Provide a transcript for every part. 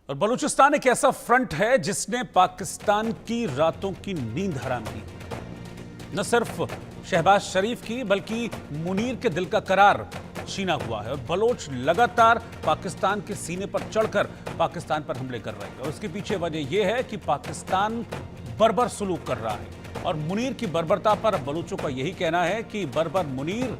और बलूचिस्तान एक ऐसा फ्रंट है जिसने पाकिस्तान की रातों की नींद हराम की। न सिर्फ शहबाज शरीफ की बल्कि मुनीर के दिल का करार छीना हुआ है और बलोच लगातार पाकिस्तान के सीने पर चढ़कर पाकिस्तान पर हमले कर रहे हैं। और उसके पीछे वजह यह है कि पाकिस्तान बर्बर सलूक कर रहा है और मुनीर की बर्बरता पर बलूचों का यही कहना है कि बर्बर मुनीर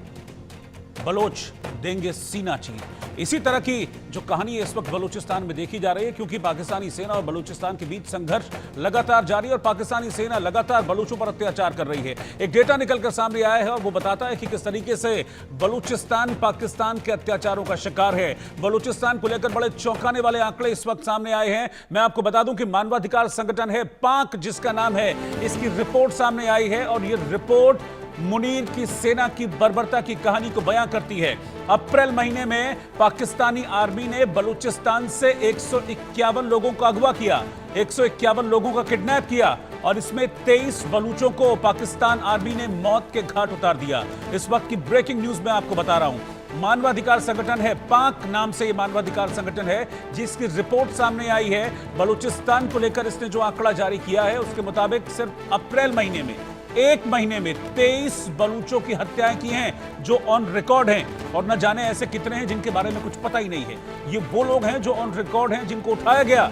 बलोच देंगे सीना चीर। इसी तरह की जो कहानी इस वक्त बलूचिस्तान में देखी जा रही है, क्योंकि पाकिस्तानी सेना और बलूचिस्तान के बीच संघर्ष लगातार जारी है और पाकिस्तानी सेना लगातार बलूचों पर अत्याचार कर रही है। एक डेटा निकलकर सामने आया है और वो बताता है कि किस तरीके से बलूचिस्तान पाकिस्तान के अत्याचारों का शिकार है। बलूचिस्तान को लेकर बड़े चौंकाने वाले आंकड़े इस वक्त सामने आए हैं। मैं आपको बता दूं कि मानवाधिकार संगठन है पाक, जिसका नाम है, इसकी रिपोर्ट सामने आई है और यह रिपोर्ट मुनीर की सेना की बर्बरता की कहानी को बयां करती है। अप्रैल महीने में पाकिस्तानी आर्मी ने बलूचिस्तान से 151 लोगों को अगवा किया, 151 लोगों का किडनैप किया और इसमें 23 बलूचों को पाकिस्तान आर्मी ने मौत के घाट उतार दिया। इस वक्त की ब्रेकिंग न्यूज में आपको बता रहा हूं। मानवाधिकार संगठन है पाक, नाम से यह मानवाधिकार संगठन है, जिसकी रिपोर्ट सामने आई है। बलूचिस्तान को लेकर इसने जो आंकड़ा जारी किया है उसके मुताबिक सिर्फ अप्रैल महीने में, एक महीने में 23 बलूचों की हत्याएं की हैं जो ऑन रिकॉर्ड हैं और न जाने ऐसे कितने हैं जिनके बारे में कुछ पता ही नहीं है। ये वो लोग हैं जो ऑन रिकॉर्ड हैं, जिनको उठाया गया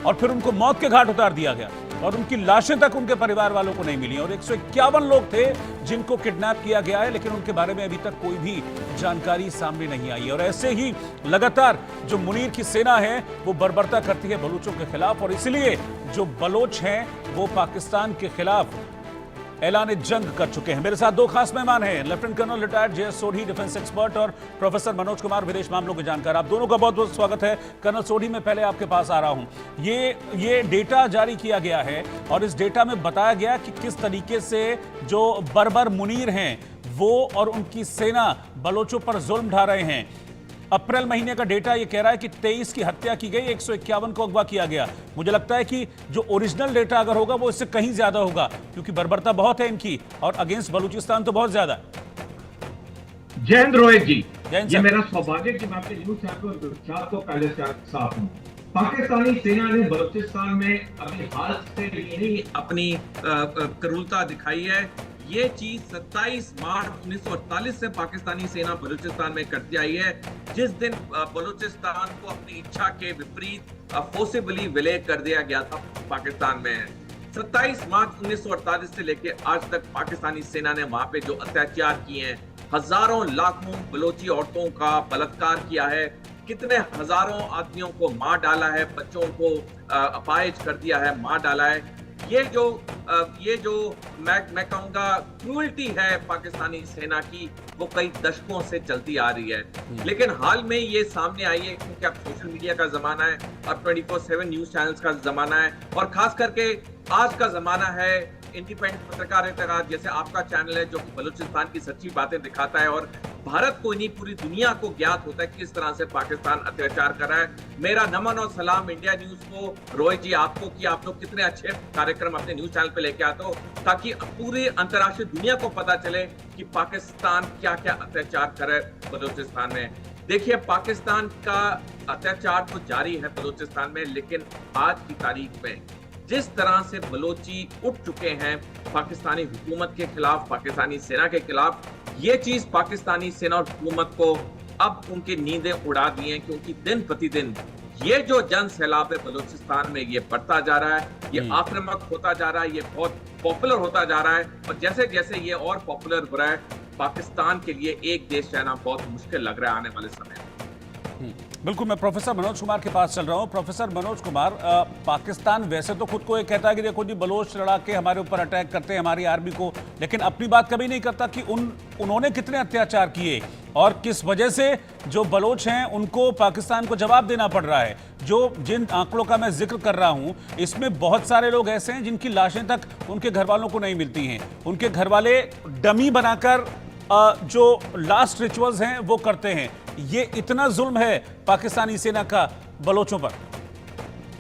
और फिर उनको मौत के घाट उतार दिया गया और उनकी लाशें तक उनके परिवार वालों को नहीं मिली। और 151 लोग थे जिनको किडनैप किया गया है, लेकिन उनके बारे में अभी तक कोई भी जानकारी सामने नहीं आई है। और ऐसे ही लगातार जो मुनीर की सेना है वो बर्बरता करती है बलूचों के खिलाफ और इसलिए जो बलोच हैं वो पाकिस्तान के खिलाफ ऐलान जंग कर चुके हैं। मेरे साथ दो खास मेहमान हैं, lieutenant colonel retired J S. Sodhi, defence expert, और प्रोफेसर मनोज कुमार, विदेश मामलों के जानकार। आप दोनों का बहुत बहुत स्वागत है। कर्नल सोढ़ी, मैं पहले आपके पास आ रहा हूं। ये डेटा जारी किया गया है और इस डेटा में बताया गया कि किस तरीके से जो बर्बर मुनीर हैं वो और उनकी सेना बलोचों पर जुल्म ढा रहे हैं। अप्रैल महीने का डेटा ये कह रहा है कि 23 की हत्या की गई, 151 को अगवा किया गया। मुझे लगता है कि जो ओरिजिनल डेटा अगर होगा वो इससे कहीं ज्यादा होगा, क्योंकि बर्बरता बहुत है इनकी और अगेंस्ट बलूचिस्तान तो बहुत ज्यादा है। जय हिंद रोहित जी, ये मेरा सौभाग्य कि मैं आपके न्यूज चैनल को पहले साथ हूँ। पाकिस्तानी सेना ने बलूचिस्तान में अभी हाल से यही अपनी क्रूरता दिखाई है। ये चीज 27 मार्च 1948 से पाकिस्तानी सेना बलूचिस्तान में करती आई है, जिस दिन बलूचिस्तान को अपनी इच्छा के विपरीत फोर्सिबली विलय कर दिया गया था पाकिस्तान में। 27 मार्च 1948 से लेकर आज तक पाकिस्तानी सेना ने वहां पे जो अत्याचार किए हैं, हजारों लाखों बलोची औरतों का बलात्कार किया है, कितने हजारों आदमियों को मार डाला है, बच्चों को अपाहिज कर दिया है, मार डाला है। ये जो मैं कहूंगा क्रूअल्टी है पाकिस्तानी सेना की, वो कई दशकों से चलती आ रही है। लेकिन हाल में ये सामने आई है क्योंकि अब सोशल मीडिया का जमाना है और 24/7 न्यूज चैनल्स का जमाना है और खास करके आज का जमाना है इंडिपेंडेंट पत्रकारिता का, जैसे आपका चैनल है जो बलूचिस्तान की सच्ची बातें दिखाता है और भारत को नहीं पूरी दुनिया को ज्ञात होता है किस तरह से पाकिस्तान अत्याचार कर रहा है। मेरा नमन और सलाम इंडिया न्यूज को, रोहित जी आपको, कि आप लोग कितने अच्छे कार्यक्रम अपने न्यूज चैनल पे लेके आते हो ताकि पूरी अंतर्राष्ट्रीय दुनिया को पता चले कि पाकिस्तान क्या क्या अत्याचार करे बलूचिस्तान में। देखिए, पाकिस्तान का अत्याचार तो जारी है बलूचिस्तान में, लेकिन आज की तारीख में जिस तरह से बलोची उठ चुके हैं पाकिस्तानी हुकूमत के खिलाफ, पाकिस्तानी सेना के खिलाफ, ये चीज पाकिस्तानी सेना और हुकूमत को अब उनकी नींदें उड़ा दी हैं, क्योंकि दिन प्रतिदिन ये जो जन सैलाब है बलूचिस्तान में ये बढ़ता जा रहा है, ये आक्रामक होता जा रहा है, ये बहुत पॉपुलर होता जा रहा है और जैसे जैसे ये और पॉपुलर हो रहा है, पाकिस्तान के लिए एक देश रहना बहुत मुश्किल लग रहा है आने वाले समय में। बिल्कुल, मैं प्रोफेसर मनोज कुमार के पास चल रहा हूं। प्रोफेसर मनोज कुमार, पाकिस्तान वैसे तो खुद को ये कहता है कि देखो जी बलोच लड़ा के हमारे ऊपर अटैक करते हैं हमारी आर्मी को, लेकिन अपनी बात कभी नहीं करता कि उन्होंने कितने अत्याचार किए और किस वजह से जो बलोच हैं उनको पाकिस्तान को जवाब देना पड़ रहा है। जिन आंकड़ों का मैं जिक्र कर रहा हूं इसमें बहुत सारे लोग ऐसे हैं जिनकी लाशें तक उनके घर वालों को नहीं मिलती हैं। उनके घर वाले डमी बनाकर जो लास्ट रिचुअल्स हैं वो करते हैं। ये इतना जुल्म है पाकिस्तानी सेना का बलोचों पर।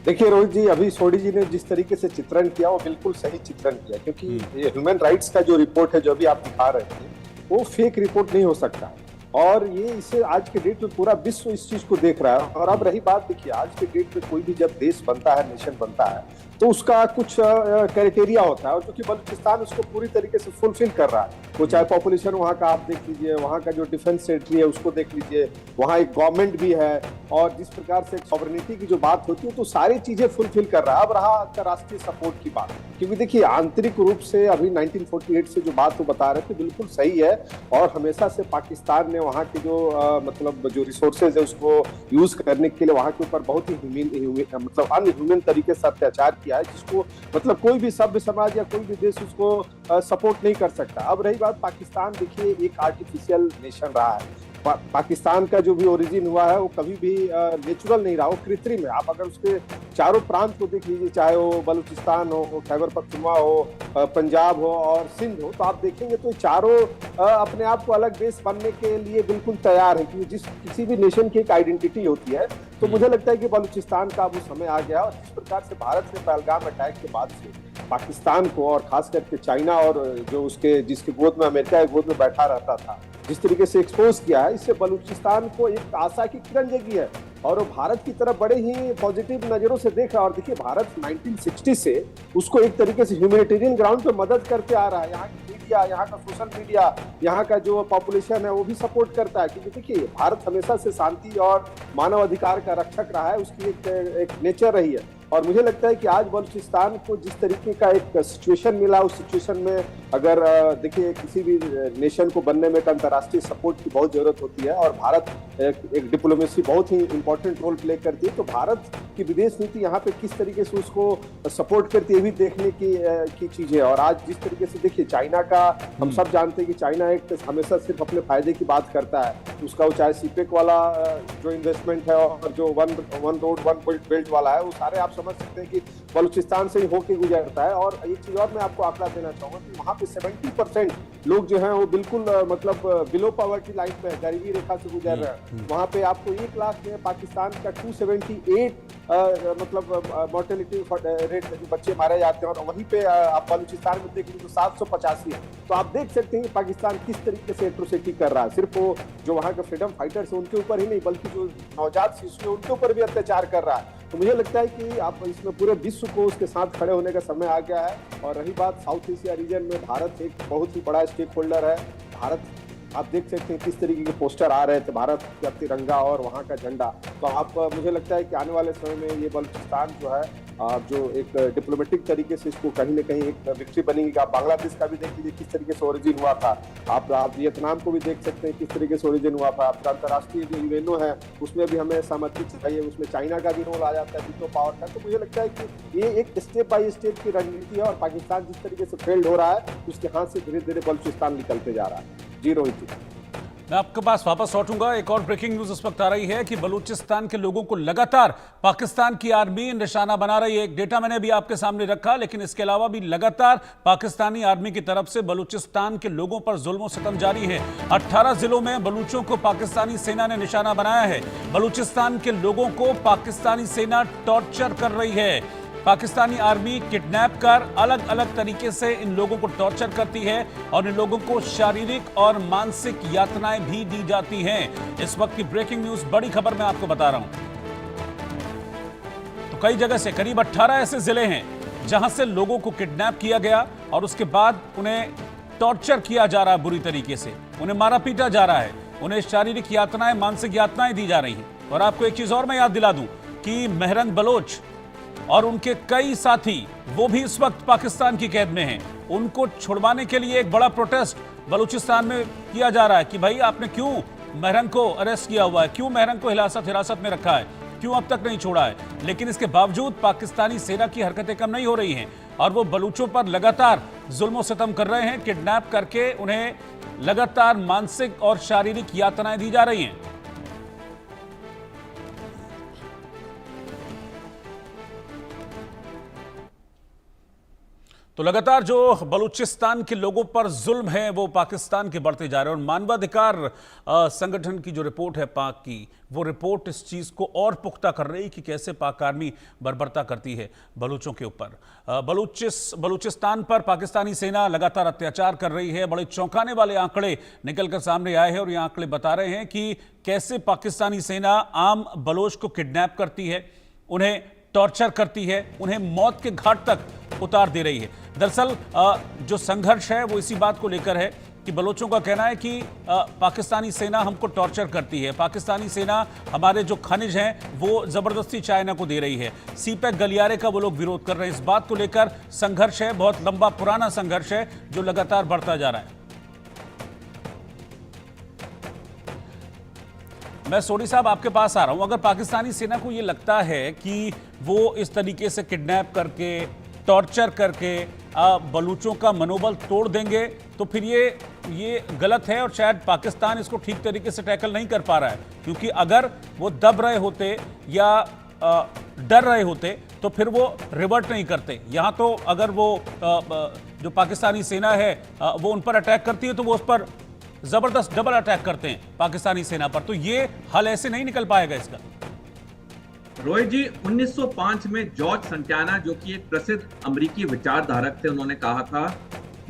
देखिए रोहित जी, अभी सोढ़ी जी ने जिस तरीके से चित्रण किया वो बिल्कुल सही चित्रण किया, क्योंकि ये ह्यूमन राइट्स का जो रिपोर्ट है जो अभी आप दिखा रहे थे वो फेक रिपोर्ट नहीं हो सकता। और ये इसे आज के डेट में पूरा विश्व इस चीज को देख रहा है। और अब रही बात, देखिए आज के डेट में कोई भी जब देश बनता है, नेशन बनता है, तो उसका कुछ क्राइटेरिया होता है, और जो कि बलूचिस्तान उसको पूरी तरीके से फुलफिल कर रहा है। वो चाहे पॉपुलेशन वहाँ का आप देख लीजिए, वहाँ का जो डिफेंस टेरिटरी है उसको देख लीजिए, वहाँ एक गवर्नमेंट भी है, और जिस प्रकार से सॉवरेनिटी की जो बात होती है, तो सारी चीजें फुलफिल कर रहा है। अब रहा अंतर्राष्ट्रीय सपोर्ट की बात, क्योंकि देखिए आंतरिक रूप से अभी 1948 से जो बात वो बता रहे थे बिल्कुल सही है, और हमेशा से पाकिस्तान ने वहाँ के जो मतलब जो रिसोर्सेज है उसको यूज करने के लिए वहाँ के ऊपर बहुत ही मतलब अनह्यूमन तरीके से अत्याचार किया है, जिसको मतलब कोई भी सभ्य समाज या कोई भी देश उसको सपोर्ट नहीं कर सकता। अब रही बात पाकिस्तान, देखिए एक आर्टिफिशियल नेशन रहा है। पाकिस्तान का जो भी ओरिजिन हुआ है वो कभी भी नेचुरल नहीं रहा, वो कृत्रिम है। आप अगर उसके चारों प्रांत को देख लीजिए, चाहे वो बलूचिस्तान हो, खैबर पख्तूनख्वा हो, पंजाब हो और सिंध हो, तो आप देखेंगे तो चारों अपने आप को अलग देश बनने के लिए बिल्कुल तैयार है, क्योंकि किसी भी नेशन की एक आइडेंटिटी होती है। तो मुझे लगता है कि बलूचिस्तान का वो समय आ गया, और जिस प्रकार से भारत ने पहलगाम अटैक के बाद से पाकिस्तान को, और खास करके चाइना और जो उसके जिसकी गोद में अमेरिका की गोद में बैठा रहता था, जिस तरीके से एक्सपोज किया है, इससे बलूचिस्तान को एक आशा की किरण जगी है, और वो भारत की तरफ बड़े ही पॉजिटिव नजरों से देख रहा है। और देखिए भारत 1960 से उसको एक तरीके से ह्यूमैनिटेरियन ग्राउंड पे मदद करते आ रहा है। यहाँ की मीडिया, यहाँ का सोशल मीडिया, यहाँ का जो पॉपुलेशन है वो भी सपोर्ट करता है, क्योंकि देखिए भारत हमेशा से शांति और मानव अधिकार का रक्षक रहा है, उसकी एक नेचर रही है। और मुझे लगता है कि आज बलूचिस्तान को जिस तरीके का एक सिचुएशन मिला, उस सिचुएशन में अगर देखिए किसी भी नेशन को बनने में अंतर्राष्ट्रीय सपोर्ट की बहुत जरूरत होती है, और भारत एक डिप्लोमेसी बहुत ही इंपॉर्टेंट रोल प्ले करती है। तो भारत की विदेश नीति यहाँ पे किस तरीके से उसको सपोर्ट करती है, ये भी देखने की चीज है। और आज जिस तरीके से देखिए चाइना का, हम सब जानते हैं कि चाइना एक हमेशा सिर्फ अपने फायदे की बात करता है, उसका वो चाहे सीपेक वाला जो इन्वेस्टमेंट है, और जो वन रोड वन बेल्ट वाला है, वो सारे आप समझ सकते हैं कि बलूचिस्तान से ही होके गुजरता है। और एक चीज और मैं आपको आंकड़ा देना चाहूंगा कि वहाँ पे 70% लोग जो हैं वो बिल्कुल मतलब बिलो पॉवर्टी लाइन पे, गरीबी रेखा से गुजर रहे हैं। वहाँ पे आपको 1 लाख में पाकिस्तान का 278 मतलब मोर्टेलिटी रेट जो बच्चे मारे जाते हैं, और वहीं पे आप बलूचिस्तान में देख लीजिए तो 785 है। तो आप देख सकते हैं कि पाकिस्तान किस तरीके से एट्रोसिटी कर रहा है। सिर्फ वो जो वहाँ के फ्रीडम फाइटर्स है उनके ऊपर ही नहीं, बल्कि जो नवजात शिशु है उनके ऊपर भी अत्याचार कर रहा है। तो मुझे लगता है कि आप इसमें पूरे विश्व को उसके साथ खड़े होने का समय आ गया है। और रही बात साउथ एशिया रीजन में, भारत एक बहुत ही बड़ा स्टेक होल्डर है। भारत आप देख सकते हैं किस तरीके के पोस्टर आ रहे थे, भारत का तिरंगा और वहाँ का झंडा। तो आप मुझे लगता है कि आने वाले समय में ये बलूचिस्तान जो है जो एक डिप्लोमेटिक तरीके से इसको कहीं ना कहीं एक विक्ट्री बनेगी। आप बांग्लादेश का भी देख लीजिए किस तरीके से ओरिजिन हुआ था, आप वियतनाम को भी देख सकते हैं किस तरीके से ओरिजिन हुआ था। आपका अंतर्राष्ट्रीय जो यूएनओ है उसमें भी हमें सहमति चाहिए, उसमें चाइना का भी रोल आ जाता है, विटो पावर का। तो मुझे लगता है कि ये एक स्टेप बाय स्टेप की रणनीति है, और पाकिस्तान जिस तरीके से फेल्ड हो रहा है उसके हाथ से धीरे धीरे बलूचिस्तान निकलते जा रहा है। जी रोहित जी, मैं आपके पास वापस लौटूंगा। एक और ब्रेकिंग न्यूज इस वक्त आ रही है कि बलूचिस्तान के लोगों को लगातार पाकिस्तान की आर्मी निशाना बना रही है। एक डेटा मैंने भी आपके सामने रखा, लेकिन इसके अलावा भी लगातार पाकिस्तानी आर्मी की तरफ से बलूचिस्तान के लोगों पर जुल्म और सितम जारी है। 18 जिलों में बलूचों को पाकिस्तानी सेना ने निशाना बनाया है। बलूचिस्तान के लोगों को पाकिस्तानी सेना टॉर्चर कर रही है। पाकिस्तानी आर्मी किडनैप कर अलग अलग तरीके से इन लोगों को टॉर्चर करती है, और इन लोगों को शारीरिक और मानसिक यातनाएं भी दी जाती हैं। इस वक्त की ब्रेकिंग न्यूज, बड़ी खबर मैं आपको बता रहा हूं। तो कई जगह से करीब 18 ऐसे जिले हैं जहां से लोगों को किडनैप किया गया, और उसके बाद उन्हें टॉर्चर किया जा रहा है बुरी तरीके से, उन्हें मारा पीटा जा रहा है, उन्हें शारीरिक यातनाएं, मानसिक यातनाएं दी जा रही हैं। और आपको एक चीज और मैं याद दिला दूं कि मेहरंग बलोच और उनके कई साथी वो भी इस वक्त पाकिस्तान की कैद में हैं। उनको छुड़वाने के लिए एक बड़ा प्रोटेस्ट बलूचिस्तान में किया जा रहा है कि भाई आपने क्यों मेहरंग को अरेस्ट किया हुआ है, क्यों मेहरंग को हिरासत में रखा है, क्यों अब तक नहीं छोड़ा है। लेकिन इसके बावजूद पाकिस्तानी सेना की हरकतें कम नहीं हो रही हैं, और वो बलूचों पर लगातार जुल्म सितम कर रहे हैं। किडनैप करके उन्हें लगातार मानसिक और शारीरिक यातनाएं दी जा रही हैं। तो तो लगातार जो बलूचिस्तान के लोगों पर जुल्म है वो पाकिस्तान के बढ़ते जा रहे हैं और मानवाधिकार संगठन की जो रिपोर्ट है पाक की, वो रिपोर्ट इस चीज को और पुख्ता कर रही है कि कैसे पाक आर्मी बर्बरता करती है बलूचों के ऊपर। बलूचिस्तान पर पाकिस्तानी सेना लगातार अत्याचार कर रही है। बड़े चौंकाने वाले आंकड़े निकलकर सामने आए हैं और ये आंकड़े बता रहे हैं कि कैसे पाकिस्तानी सेना आम बलोच को किडनैप करती है, उन्हें टॉर्चर करती है, उन्हें मौत के घाट तक उतार दे रही है। दरअसल जो संघर्ष है वो इसी बात को लेकर है कि बलोचों का कहना है कि पाकिस्तानी सेना हमको टॉर्चर करती है, पाकिस्तानी सेना हमारे जो खनिज हैं वो जबरदस्ती चाइना को दे रही है। सीपैक गलियारे का वो लोग विरोध कर रहे हैं। इस बात को लेकर संघर्ष है, बहुत लंबा पुराना संघर्ष है जो लगातार बढ़ता जा रहा है। मैं सोडी साहब आपके पास आ रहा हूं। अगर पाकिस्तानी सेना को यह लगता है कि वो इस तरीके से किडनैप करके, टॉर्चर करके बलूचों का मनोबल तोड़ देंगे तो फिर ये गलत है और शायद पाकिस्तान इसको ठीक तरीके से टैकल नहीं कर पा रहा है, क्योंकि अगर वो दब रहे होते या डर रहे होते तो फिर वो रिवर्ट नहीं करते। यहाँ तो अगर वो जो पाकिस्तानी सेना है वो उन पर अटैक करती है तो वो उस पर जबरदस्त डबल अटैक करते हैं पाकिस्तानी सेना पर। तो ये हल ऐसे नहीं निकल पाएगा इसका। रोहित जी, 1905 में जॉर्ज संटाना, जो कि एक प्रसिद्ध अमेरिकी विचारधारक थे, उन्होंने कहा था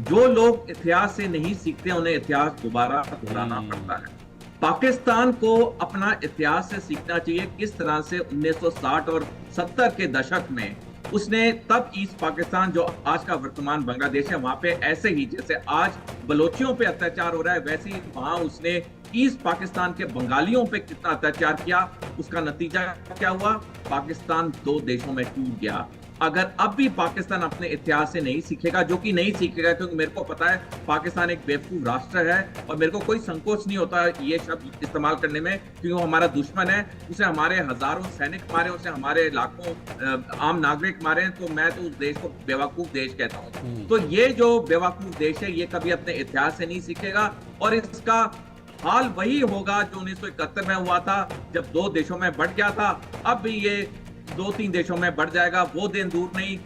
जो लोग इतिहास से नहीं सीखते उन्हें इतिहास दोबारा दोहराना पड़ता है। पाकिस्तान को अपना इतिहास से सीखना चाहिए, किस तरह से 1960 और 70 के दशक में उसने तब ईस्ट पाकिस्तान, जो आज का वर्तमान बांग्लादेश है, वहां पे ऐसे ही जैसे आज बलोचियों पे अत्याचार हो रहा है वैसे ही वहां उसने ईस्ट पाकिस्तान के बंगालियों पे कितना अत्याचार किया। उसका नतीजा क्या हुआ? पाकिस्तान दो देशों में टूट गया। अगर अब भी पाकिस्तान अपने इतिहास से नहीं सीखेगा, जो कि नहीं सीखेगा, क्योंकि मेरे को पता है पाकिस्तान एक बेवकूफ राष्ट्र है और मेरे को कोई संकोच नहीं होता ये शब्द इस्तेमाल करने में, क्योंकि वो हमारा दुश्मन है। उसे हमारे हजारों सैनिक मारे, उसे हमारे लाखों आम नागरिक मारे, तो मैं तो उस देश को बेवकूफ देश कहता हूँ। तो ये जो बेवकूफ देश है ये कभी अपने इतिहास से नहीं सीखेगा और इसका हाल वही होगा जो 1971 में हुआ था, जब दो देशों में बढ़ गया था। अब भी ये 2-3 देशों में बढ़ जाएगा, वो दिन दूर नहीं।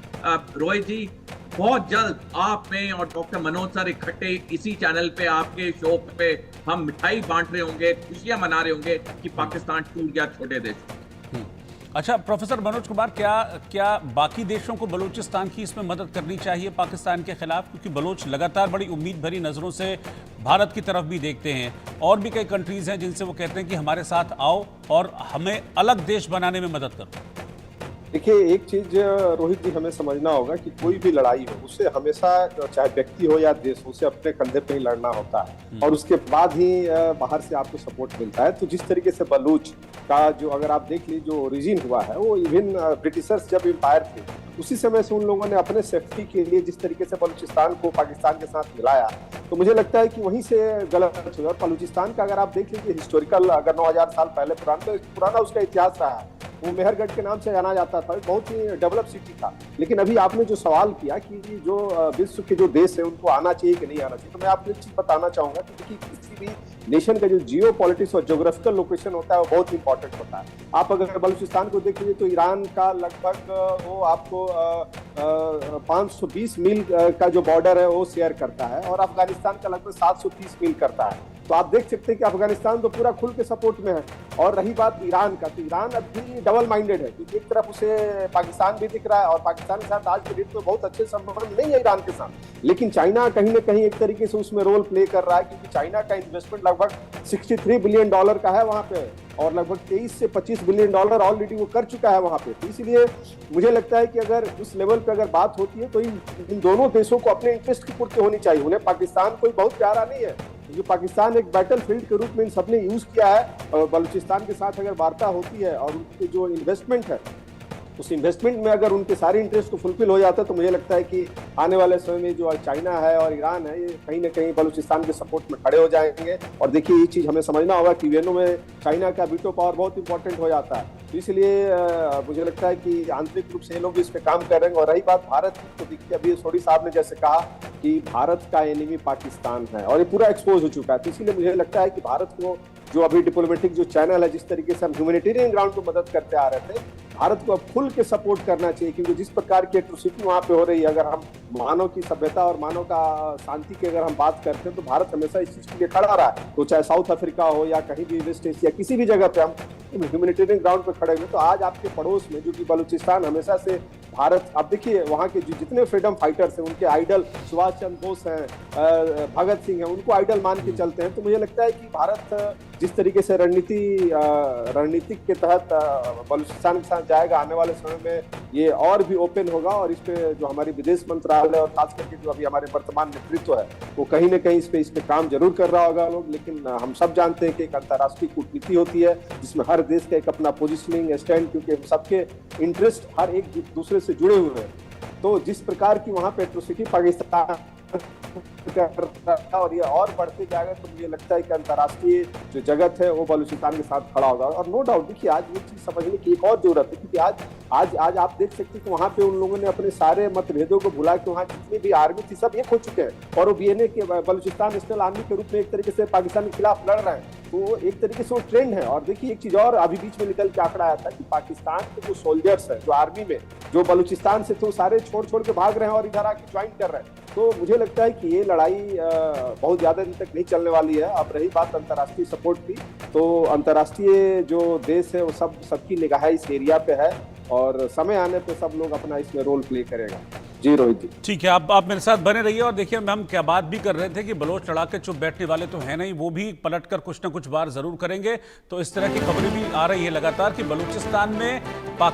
रोहित जी, बहुत जल्द आप में और डॉक्टर मनोज सर इकट्ठे इसी चैनल पे, आपके शो पे हम मिठाई बांट रहे होंगे, खुशियां मना रहे होंगे कि पाकिस्तान टूट गया छोटे देश। अच्छा प्रोफेसर मनोज कुमार, क्या बाकी देशों को बलूचिस्तान की इसमें मदद करनी चाहिए पाकिस्तान के खिलाफ? क्योंकि बलोच लगातार बड़ी उम्मीद भरी नज़रों से भारत की तरफ भी देखते हैं और भी कई कंट्रीज हैं जिनसे वो कहते हैं कि हमारे साथ आओ और हमें अलग देश बनाने में मदद करो। देखिए, एक चीज रोहित जी हमें समझना होगा कि कोई भी लड़ाई हो उसे हमेशा, चाहे व्यक्ति हो या देश हो, उसे अपने कंधे पे ही लड़ना होता है और उसके बाद ही बाहर से आपको सपोर्ट मिलता है। तो जिस तरीके से बलूच का जो, अगर आप देख लीजिए, जो ओरिजिन हुआ है, वो इवन ब्रिटिशर्स जब एम्पायर थे उसी समय से उन लोगों ने अपने सेफ्टी के लिए जिस तरीके से बलूचिस्तान को पाकिस्तान के साथ मिलाया, तो मुझे लगता है कि वहीं से गलत हुआ। और बलूचिस्तान का अगर आप देख लीजिए हिस्टोरिकल, अगर 9000 साल पहले पुराना उसका इतिहास रहा है। वो मेहरगढ़ के नाम से जाना जाता था, बहुत ही डेवलप सिटी था। लेकिन अभी आपने जो सवाल किया कि जो विश्व के जो देश है उनको आना चाहिए कि नहीं आना चाहिए, तो मैं आपको एक चीज बताना चाहूंगा कि देखिए, किसी भी नेशन का जो जियो पॉलिटिक्स और ज्योग्राफिकल लोकेशन होता है वो बहुत इंपॉर्टेंट होता है। आप अगर बलूचिस्तान को देख लीजिए तो ईरान का लगभग वो आपको 520 मील का जो बॉर्डर है वो शेयर करता है और अफगानिस्तान का लगभग 730 मील करता है। तो आप देख सकते हैं कि अफगानिस्तान तो पूरा खुल के सपोर्ट में है। और रही बात ईरान का, तो ईरान अभी डबल माइंडेड है, क्योंकि एक तरफ उसे पाकिस्तान भी दिख रहा है और पाकिस्तान के साथ आज के डेट में बहुत अच्छे संबंध नहीं है ईरान के साथ, लेकिन चाइना कहीं ना कहीं एक तरीके से उसमें रोल प्ले कर रहा है, क्योंकि चाइना का इन्वेस्टमेंट लगभग $63 बिलियन का है वहां पे और लगभग 23 से 25 बिलियन डॉलर ऑलरेडी वो कर चुका है वहां पे। तो इसलिए मुझे लगता है कि अगर उस लेवल पे अगर बात होती है तो इन दोनों देशों को अपने इंटरेस्ट की पूर्ति होनी चाहिए। उन्हें पाकिस्तान कोई बहुत प्यारा नहीं है, जो पाकिस्तान एक बैटल फील्ड के रूप में इन सबने यूज किया है। और बलूचिस्तान के साथ अगर वार्ता होती है और उनके जो इन्वेस्टमेंट है, उस इन्वेस्टमेंट में अगर उनके सारे इंटरेस्ट को फुलफिल हो जाता है तो मुझे लगता है कि आने वाले समय में जो चाइना है और ईरान है, ये कहीं ना कहीं बलूचिस्तान के सपोर्ट में खड़े हो जाएंगे। और देखिए, ये चीज हमें समझना होगा कि यूएनओ में चाइना का वीटो पावर बहुत इंपॉर्टेंट हो जाता है। तो इसलिए मुझे लगता है कि आंतरिक रूप से ये लोग भी इस पे काम कर रहे हैं। और रही बात भारत की, तो देखिए अभी सोडी साहब ने जैसे कहा कि भारत का एनिमी पाकिस्तान है और ये पूरा एक्सपोज हो चुका है। तो इसीलिए मुझे लगता है कि भारत को जो अभी डिप्लोमेटिक जो चैनल है, जिस तरीके से हम ह्यूमैनिटेरियन ग्राउंड को मदद करते आ रहे थे, भारत को अब खुल के सपोर्ट करना चाहिए, क्योंकि जिस प्रकार की एट्रोसिटी वहां पे हो रही है, अगर हम मानव की सभ्यता और मानव का शांति की अगर हम बात करते हैं तो भारत हमेशा इस चीज के लिए खड़ा रहा है। तो चाहे साउथ अफ्रीका हो या कहीं भी वेस्ट एशिया, किसी भी जगह पे हम ह्यूमैनिटेरियन ग्राउंड पे खड़े हुए। तो आज आपके पड़ोस में जो कि बलूचिस्तान हमेशा से भारत, आप देखिए वहाँ के जितने फ्रीडम फाइटर्स हैं उनके आइडल सुभाष चंद्र बोस हैं, भगत सिंह हैं, उनको आइडल मान के चलते हैं। तो मुझे लगता है कि भारत जिस तरीके से रणनीतिक के तहत बलूचिस्तान के साथ जाएगा, आने वाले समय में ये और भी ओपन होगा। और इस पे जो हमारी विदेश मंत्रालय और खास करके जो अभी हमारे वर्तमान नेतृत्व है वो कहीं ना कहीं इस पे काम जरूर कर रहा होगा लोग। लेकिन हम सब जानते हैं कि एक अंतर्राष्ट्रीय कूटनीति होती है जिसमें हर देश का एक अपना पोजिशनिंग स्टैंड, क्योंकि सबके इंटरेस्ट हर एक दूसरे से जुड़े हुए हैं। तो जिस प्रकार की वहां पे एट्रोसिटी पाकिस्तान और ये और बढ़ते जाएगा तो मुझे लगता है कि अंतर्राष्ट्रीय जो जगत है वो बलूचिस्तान के साथ खड़ा होगा। और नो डाउट देखिए आज ये चीज समझने की एक और जरूरत है, क्योंकि आज आप देख सकते हैं कि वहां पे उन लोगों ने अपने सारे मतभेदों को भुला के वहां जितनी भी आर्मी थी सब एक हो चुके हैं और वो बीएनए के बलूचिस्तान नेशनल आर्मी के रूप में एक तरीके से पाकिस्तान के खिलाफ लड़ रहे हैं। तो एक तरीके से वो ट्रेंड है। और देखिए एक चीज और अभी बीच में निकल के आंकड़ा आया था कि पाकिस्तान के जो सोल्जर्स हैं जो आर्मी में जो बलूचिस्तान से तो सारे छोड़ के भाग रहे हैं और इधर आके ज्वाइन कर रहे हैं। तो मुझे लगता है कि ये लड़ाई बहुत ज्यादा दिन तक नहीं चलने वाली है। अब रही बात अंतर्राष्ट्रीय सपोर्ट की, तो अंतर्राष्ट्रीय जो देश है वो सबकी निगाह इस एरिया पे है और समय आने पे सब लोग अपना इसमें रोल प्ले करेगा। जी रोहित जी। ठीक है, आप मेरे साथ बने रहिए। और देखिए हम क्या बात भी कर रहे थे कि बलोच लड़ा के चुप बैठने वाले तो है नहीं, वो भी पलट कर कुछ ना कुछ बार जरूर करेंगे। तो इस तरह की खबरें भी आ रही है लगातार कि बलूचिस्तान में